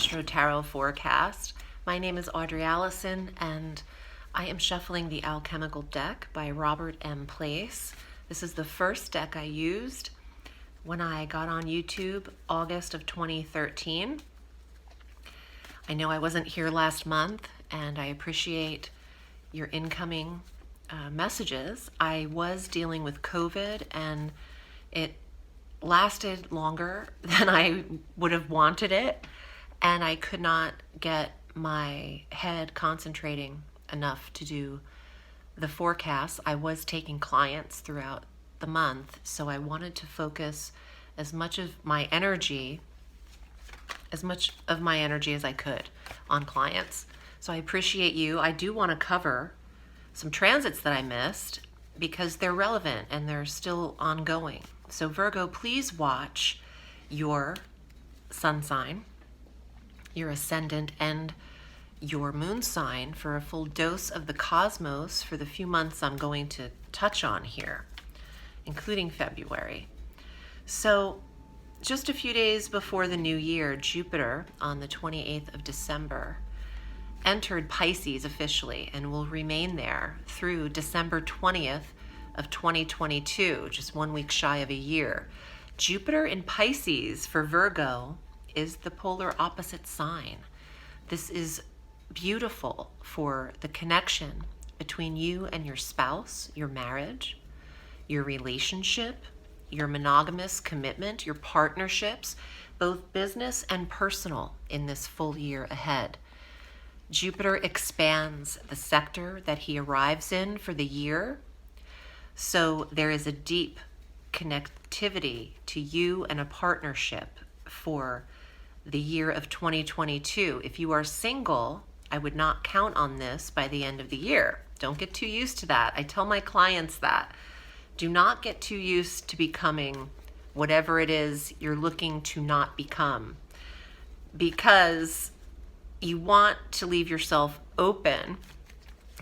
Astro Tarot Forecast. My name is Audrey Alison, and I am shuffling the Alchemical deck by Robert M. Place. This is the first deck I used when I got on YouTube, August of 2013. I know I wasn't here last month, and I appreciate your incoming messages. I was dealing with COVID, and it lasted longer than I would have wanted it, and I could not get my head concentrating enough to do the forecast. I was taking clients throughout the month, so I wanted to focus as much of my energy as I could on clients. So I appreciate you. I do want to cover some transits that I missed because they're relevant and they're still ongoing. So Virgo, please watch your sun sign, your ascendant, and your moon sign for a full dose of the cosmos for the few months I'm going to touch on here, including February. So just a few days before the new year, Jupiter on the 28th of December entered Pisces officially and will remain there through December 20th of 2022, just 1 week shy of a year. Jupiter in Pisces for Virgo is the polar opposite sign. This is beautiful for the connection between you and your spouse, your marriage, your relationship, your monogamous commitment, your partnerships, both business and personal in this full year ahead. Jupiter expands the sector that he arrives in for the year. So there is a deep connectivity to you and a partnership for the year of 2022. If you are single, I would not count on this by the end of the year. Don't get too used to that. I tell my clients that. Do not get too used to becoming whatever it is you're looking to not become, because you want to leave yourself open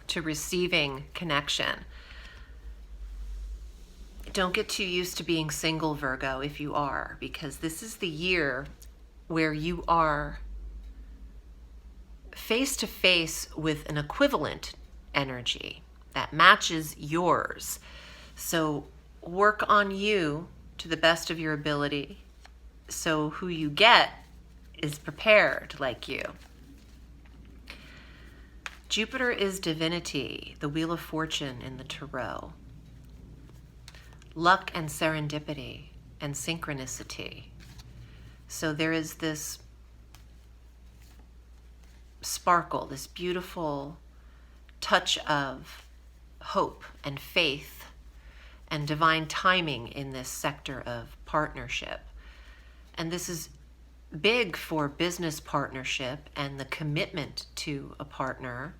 to receiving connection. Don't get too used to being single, Virgo, if you are, because this is the year where you are face to face with an equivalent energy that matches yours. So work on you to the best of your ability so who you get is prepared like you. Jupiter is divinity, the Wheel of Fortune in the Tarot. Luck and serendipity and synchronicity. So there is this sparkle, this beautiful touch of hope and faith and divine timing in this sector of partnership. And this is big for business partnership and the commitment to a partner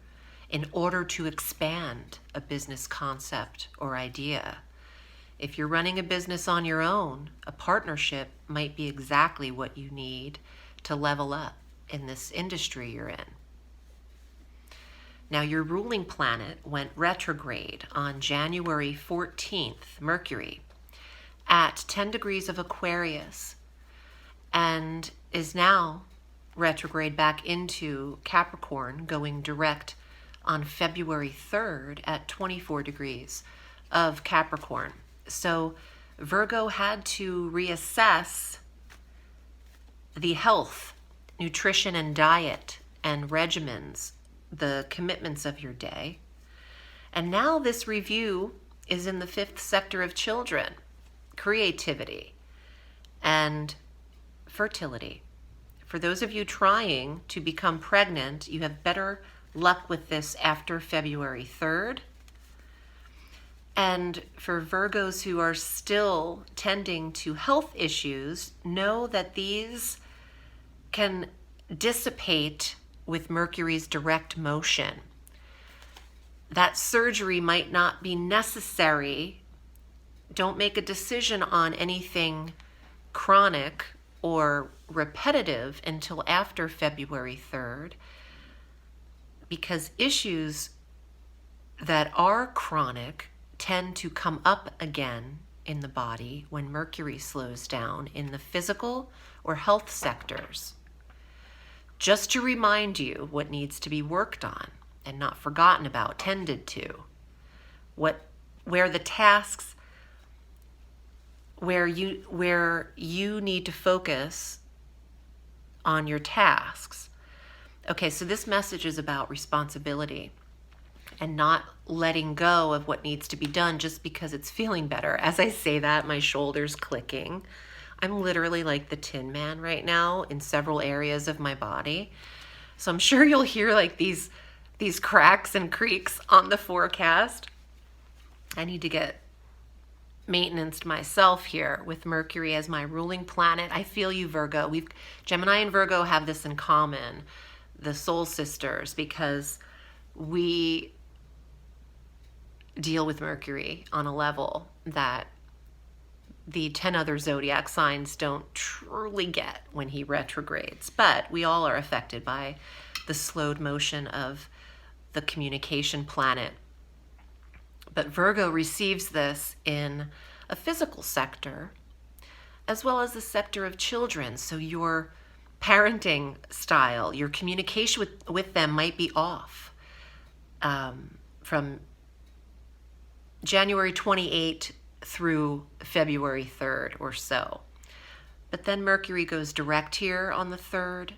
in order to expand a business concept or idea. If you're running a business on your own, a partnership might be exactly what you need to level up in this industry you're in. Now, your ruling planet went retrograde on January 14th, Mercury, at 10 degrees of Aquarius, and is now retrograde back into Capricorn, going direct on February 3rd at 24 degrees of Capricorn. So Virgo had to reassess the health, nutrition, and diet and regimens, the commitments of your day. And now this review is in the 5th sector of children, creativity, and fertility. For those of you trying to become pregnant, you have better luck with this after February 3rd. And for Virgos who are still tending to health issues, know that these can dissipate with Mercury's direct motion. That surgery might not be necessary. Don't make a decision on anything chronic or repetitive until after February 3rd, because issues that are chronic tend to come up again in the body when Mercury slows down in the physical or health sectors. just to remind you what needs to be worked on and not forgotten about, tended to. Where the tasks, where you need to focus on your tasks. Okay, so this message is about responsibility and not letting go of what needs to be done just because it's feeling better. As I say that, my shoulder's clicking. I'm literally like the Tin Man right now in several areas of my body. So I'm sure you'll hear like these cracks and creaks on the forecast. I need to get maintenance myself here with Mercury as my ruling planet. I feel you, Virgo. Gemini and Virgo have this in common, the soul sisters, because we deal with Mercury on a level that the 10 other zodiac signs don't truly get when he retrogrades. But we all are affected by the slowed motion of the communication planet. But Virgo receives this in a physical sector, as well as the sector of children. So your parenting style, your communication with them might be off from January 28th through February 3rd or so. But then Mercury goes direct here on the 3rd,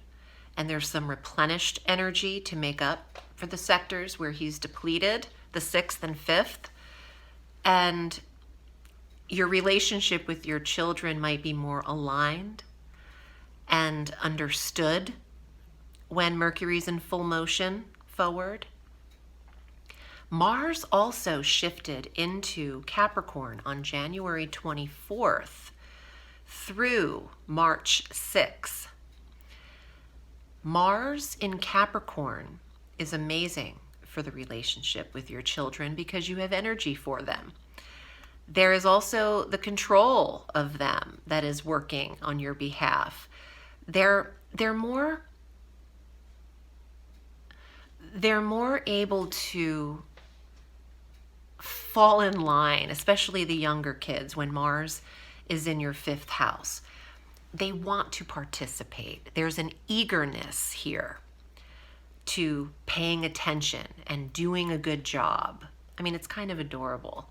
and there's some replenished energy to make up for the sectors where he's depleted, the 6th and 5th. And your relationship with your children might be more aligned and understood when Mercury's in full motion forward. Mars also shifted into Capricorn on January 24th through March 6th. Mars in Capricorn is amazing for the relationship with your children because you have energy for them. There is also the control of them that is working on your behalf. They're more able to fall in line, especially the younger kids, when Mars is in your 5th house. They want to participate. There's an eagerness here to paying attention and doing a good job. I mean, it's kind of adorable.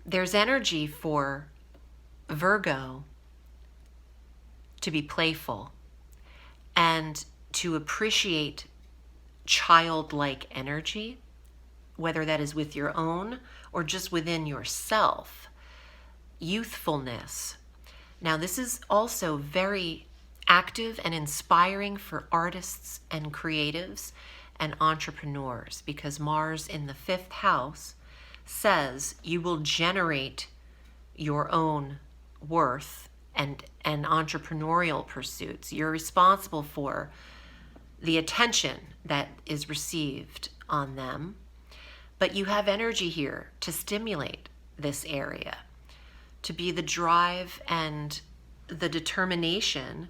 There's energy for Virgo to be playful and to appreciate childlike energy, whether that is with your own or just within yourself. Youthfulness. Now, this is also very active and inspiring for artists and creatives and entrepreneurs, because Mars in the 5th house says you will generate your own worth and entrepreneurial pursuits. You're responsible for the attention that is received on them, but you have energy here to stimulate this area, to be the drive and the determination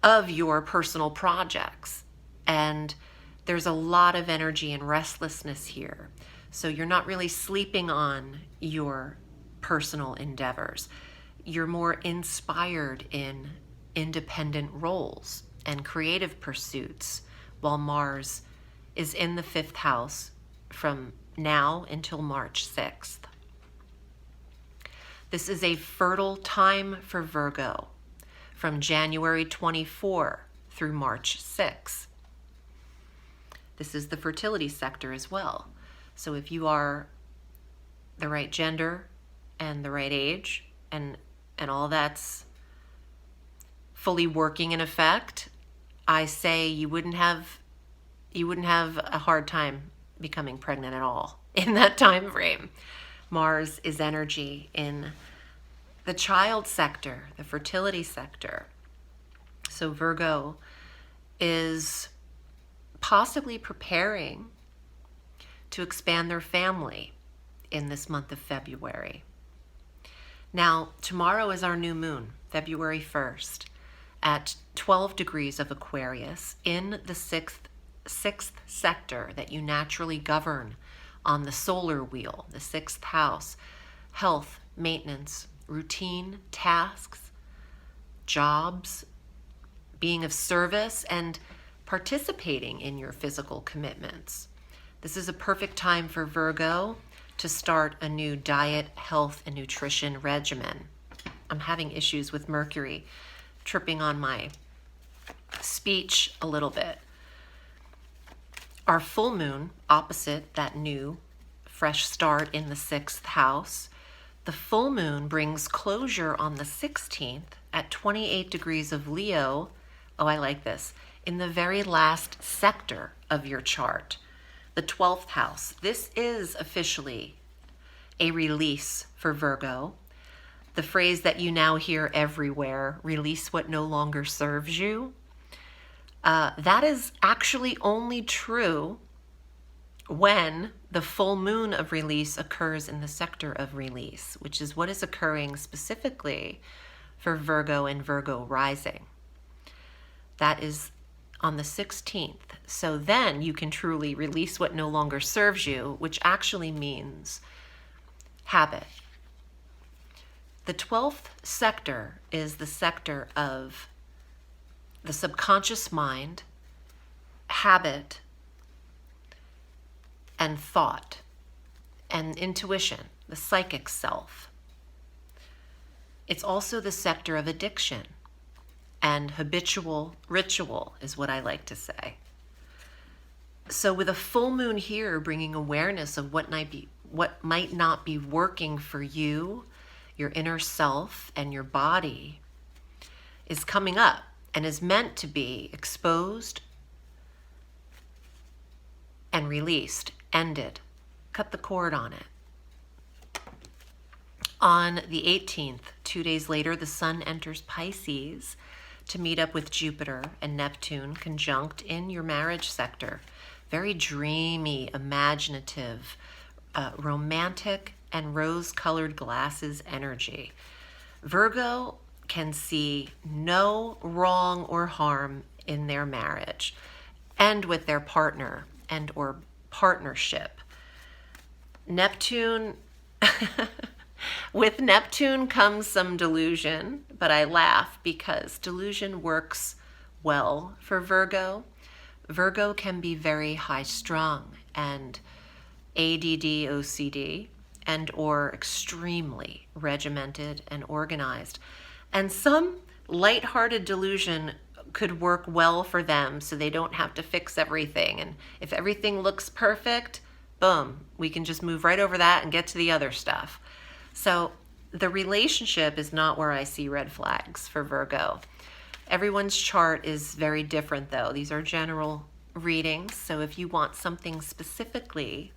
of your personal projects. And there's a lot of energy and restlessness here. So you're not really sleeping on your personal endeavors. You're more inspired in independent roles and creative pursuits while Mars is in the 5th house from now until March 6th. This is a fertile time for Virgo from January 24 through March 6. This is the fertility sector as well. So if you are the right gender and the right age and all that's fully working in effect, I say you wouldn't have a hard time becoming pregnant at all in that time frame. Mars is energy in the child sector, the fertility sector. So Virgo is possibly preparing to expand their family in this month of February. Now, tomorrow is our new moon, February 1st, at 12 degrees of Aquarius in the sixth sector that you naturally govern on the solar wheel, the 6th house. Health, maintenance, routine, tasks, jobs, being of service and participating in your physical commitments. This is a perfect time for Virgo to start a new diet, health, and nutrition regimen. I'm having issues with Mercury tripping on my speech a little bit. Our full moon, opposite that new fresh start in the 6th house, the full moon brings closure on the 16th at 28 degrees of Leo. Oh, I like this. In the very last sector of your chart, the 12th house. This is officially a release for Virgo. The phrase that you now hear everywhere, release what no longer serves you. That is actually only true when the full moon of release occurs in the sector of release, which is what is occurring specifically for Virgo and Virgo rising. That is on the 16th. So then you can truly release what no longer serves you, which actually means habit. The 12th sector is the sector of the subconscious mind, habit, and thought, and intuition, the psychic self. It's also the sector of addiction and habitual ritual, is what I like to say. So with a full moon here bringing awareness of what might not be working for you, your inner self, and your body is coming up and is meant to be exposed and released, ended. Cut the cord on it. On the 18th, 2 days later, the sun enters Pisces to meet up with Jupiter and Neptune conjunct in your marriage sector. Very dreamy, imaginative, romantic, and rose-colored glasses energy. Virgo can see no wrong or harm in their marriage and with their partner and or partnership. Neptune, with Neptune comes some delusion, but I laugh because delusion works well for Virgo. Virgo can be very high-strung and ADD, OCD, and or extremely regimented and organized. And some lighthearted delusion could work well for them so they don't have to fix everything. And if everything looks perfect, boom, we can just move right over that and get to the other stuff. So the relationship is not where I see red flags for Virgo. Everyone's chart is very different though. These are general readings. So if you want something specifically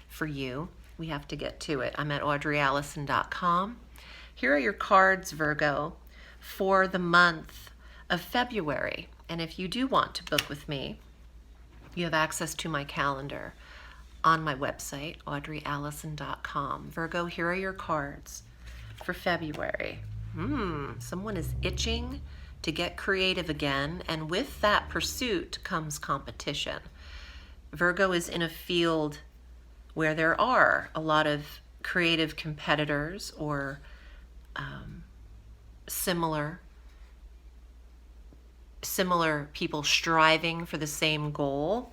for you, we have to get to it. I'm at audreyalison.com. Here are your cards, Virgo, for the month of February. And if you do want to book with me, you have access to my calendar on my website, audreyalison.com. Virgo, here are your cards for February. Someone is itching to get creative again, and with that pursuit comes competition. Virgo is in a field where there are a lot of creative competitors or similar people striving for the same goal.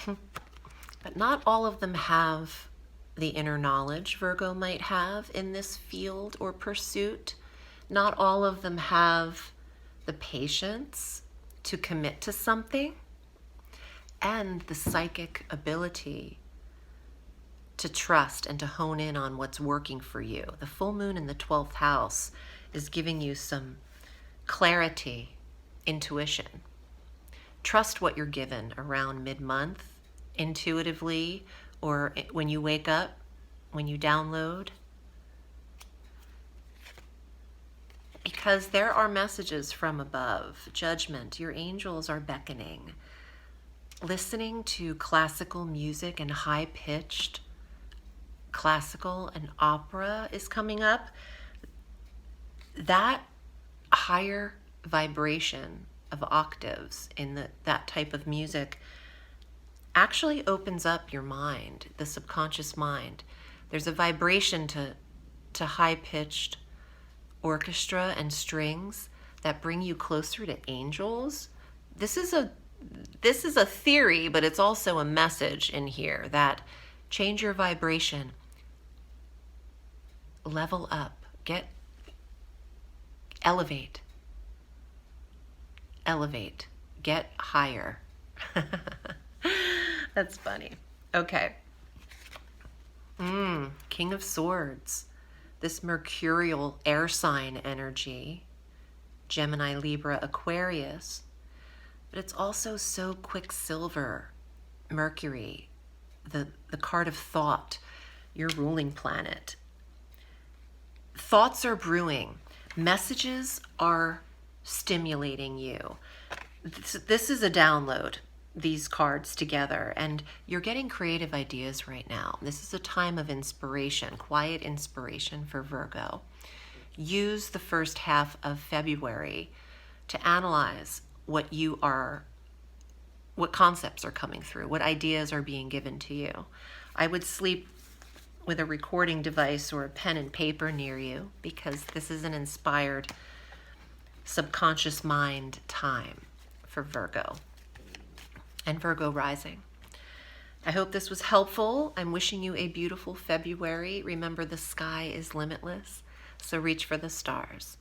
But not all of them have the inner knowledge Virgo might have in this field or pursuit. Not all of them have the patience to commit to something and the psychic ability to trust and to hone in on what's working for you. The full moon in the 12th house is giving you some clarity, intuition. Trust what you're given around mid-month, intuitively, or when you wake up, when you download. Because there are messages from above, judgment, your angels are beckoning. Listening to classical music and high-pitched classical and opera is coming up. That higher vibration of octaves in that type of music actually opens up your mind, the subconscious mind. There's a vibration to high-pitched orchestra and strings that bring you closer to angels. This is a theory, but it's also a message in here that change your vibration, level up, elevate, get higher. That's funny. Okay. King of Swords. This mercurial air sign energy, Gemini, Libra, Aquarius, but it's also so Quicksilver, Mercury, the card of thought, your ruling planet. Thoughts are brewing. Messages are stimulating you. This is a download, these cards together, and you're getting creative ideas right now. This is a time of inspiration, quiet inspiration for Virgo. Use the first half of February to analyze what concepts are coming through, what ideas are being given to you. I would sleep with a recording device or a pen and paper near you, because this is an inspired subconscious mind time for Virgo and Virgo rising. I hope this was helpful. I'm wishing you a beautiful February. Remember, the sky is limitless, so reach for the stars.